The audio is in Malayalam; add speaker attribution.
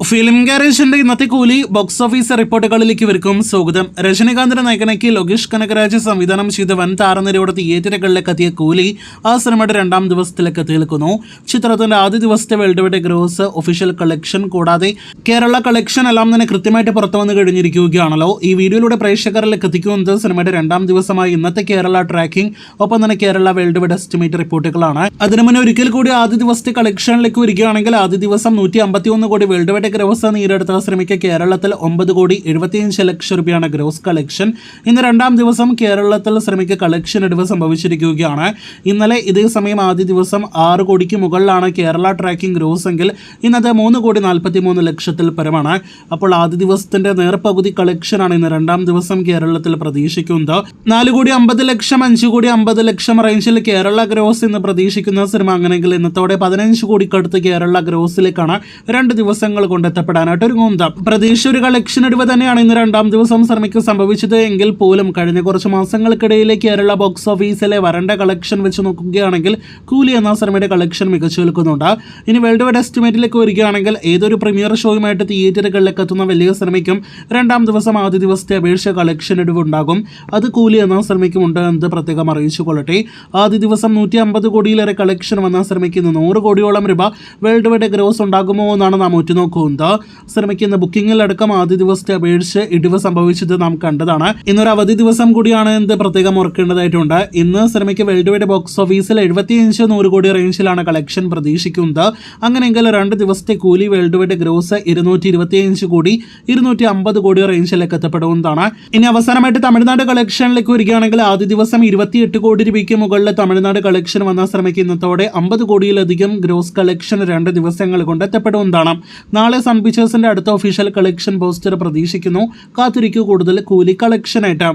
Speaker 1: ഫിലിം ഗാരേജിന്റെ ഇന്നത്തെ കൂലി ബോക്സ് ഓഫീസ് റിപ്പോർട്ടുകളിലേക്ക് ഇവർക്കും സ്വാഗതം. രജനികാന്തിന്റെ നായകനാക്കി ലോകേഷ് കനകരാജ് സംവിധാനം ചെയ്ത വൻ താരനിരയോടെ തിയേറ്ററുകളിലേക്ക് എത്തിയ കൂലി ആ സിനിമയുടെ രണ്ടാം ദിവസത്തിലേക്ക് എത്തി നിൽക്കുന്നു. ചിത്രത്തിന്റെ ആദ്യ ദിവസത്തെ world wide gross, official collection കൂടാതെ കേരള കളക്ഷൻ എല്ലാം തന്നെ കൃത്യമായിട്ട് പുറത്തു വന്ന് കഴിഞ്ഞിരിക്കുകയാണല്ലോ. ഈ വീഡിയോയിലൂടെ പ്രേക്ഷകരിലേക്ക് എത്തിക്കുന്നത് സിനിമയുടെ രണ്ടാം ദിവസമായി ഇന്നത്തെ കേരള ട്രാക്കിംഗ്, ഒപ്പം തന്നെ കേരള വേൾഡ് വൈഡ് എസ്റ്റിമേറ്റ് റിപ്പോർട്ടുകളാണ്. അതിനു മുന്നേ ഒരിക്കൽ കൂടി ആദ്യ ദിവസത്തെ കളക്ഷനിലേക്ക് വരികയാണെങ്കിൽ ആദ്യ ദിവസം 151 കോടി വേൾഡ് വൈഡ് ഗ്രോസ് നേടിയെടുത്ത സിനിമയ്ക്ക് കേരളത്തിൽ 9,75,00,000 രൂപയാണ് ഗ്രോസ് കളക്ഷൻ. ഇന്ന് രണ്ടാം ദിവസം കേരളത്തിൽ സിനിമയ്ക്ക് കളക്ഷൻ ഇടിവ് സംഭവിച്ചിരിക്കുകയാണ്. ഇന്നലെ ഇതേ സമയം ആദ്യ ദിവസം 6 കോടിക്ക് മുകളിലാണ് കേരള ട്രാക്കിംഗ് ഗ്രോസ് എങ്കിൽ ഇന്നത് 3,43,00,000 പരമാണ്. അപ്പോൾ ആദ്യ ദിവസത്തിന്റെ നേർപകുതി കളക്ഷനാണ് ഇന്ന് രണ്ടാം ദിവസം കേരളത്തിൽ പ്രതീക്ഷിക്കുന്നത്. 4,50,00,000 5,50,00,000 റേഞ്ചിൽ കേരള ഗ്രോസ് ഇന്ന് പ്രതീക്ഷിക്കുന്ന സിനിമ അങ്ങനെയെങ്കിൽ ഇന്നത്തോടെ 15 കോടിക്കടുത്ത് കേരള ഗ്രോസിലേക്കാണ് 2 ദിവസങ്ങൾ കൊണ്ടെത്തപ്പെടാനായിട്ട് ഒരുങ്ങുന്നത്. പ്രതീക്ഷ ഒരു കളക്ഷൻ ഇടിവ് തന്നെയാണ് ഇന്ന് രണ്ടാം ദിവസം സിനിമയ്ക്ക് സംഭവിച്ചത് എങ്കിൽ പോലും കഴിഞ്ഞ കുറച്ച് മാസങ്ങൾക്കിടയിലെ കേരള ബോക്സ് ഓഫീസിലെ വരണ്ട കളക്ഷൻ വെച്ച് നോക്കുകയാണെങ്കിൽ കൂലി എന്ന സിനിമയുടെ കളക്ഷൻ മികച്ചു നിൽക്കുന്നുണ്ട്. ഇനി വേൾഡ് വൈഡ് എസ്റ്റിമേറ്റിലേക്ക് വരികയാണെങ്കിൽ ഏതൊരു പ്രീമിയർ ഷോയുമായിട്ട് തിയേറ്ററുകളിലേക്ക് എത്തുന്ന വലിയ സിനിമയ്ക്കും രണ്ടാം ദിവസം ആദ്യ ദിവസത്തെ അപേക്ഷ കളക്ഷൻ ഇടിവ് ഉണ്ടാകും. അത് കൂലി എന്ന സിനിമയ്ക്കും ഉണ്ട് എന്ന് പ്രത്യേകം അറിയിച്ചു കൊള്ളട്ടെ. ആദ്യ ദിവസം 150 കോടിയിലേറെ കളക്ഷൻ വന്ന സിനിമയ്ക്ക് ഇന്ന് 100 കോടിയോളം രൂപ വേൾഡ് വൈഡ് ഗ്രോസ് ഉണ്ടാകുമോ എന്നാണ് നാം ഉറ്റുനോക്കുന്നത്. സിനിമയ്ക്ക് ഇന്ന് ബുക്കിംഗിലടക്കം ആദ്യ ദിവസത്തെ അപേക്ഷിച്ച് ഇടിവ് സംഭവിച്ചത് നാം കണ്ടതാണ്. ഇന്നൊരു അവധി ദിവസം കൂടിയാണ് എന്ന് പ്രത്യേകം ഓർക്കേണ്ടതായിട്ടുണ്ട്. ഇന്ന് സിനിമയ്ക്ക് വേൾഡ് വൈഡ് ബോക്സ് ഓഫീസിൽ 75-100 കോടി റേഞ്ചിലാണ് കളക്ഷൻ പ്രതീക്ഷിക്കുന്നത്. അങ്ങനെയെങ്കിൽ 2 ദിവസത്തെ കൂലി വേൾഡ് വൈഡ് ഗ്രോസ് 225 കോടി 250 കോടി റേഞ്ചിലേക്ക് എത്തപ്പെടുന്നതാണ്. ഇനി അവസാനമായിട്ട് തമിഴ്നാട് കളക്ഷനിലേക്ക് വരികയാണെങ്കിൽ ആദ്യ ദിവസം 28 കോടി രൂപയ്ക്ക് മുകളിൽ തമിഴ്നാട് കളക്ഷൻ വന്ന സിനിമയ്ക്ക് ഇന്നത്തോടെ 50 കോടിയിലധികം ഗ്രോസ് കളക്ഷൻ 2 ദിവസങ്ങൾ കൊണ്ട് എത്തപ്പെടുന്നതാണ്. നാളെ സൺ പിക്ചേഴ്സിന്റെ അടുത്ത ഒഫീഷ്യൽ കളക്ഷൻ പോസ്റ്റർ പ്രതീക്ഷിക്കുന്നു. കാത്തിരിക്കൂ കൂടുതൽ കൂലി കളക്ഷനായിട്ട്.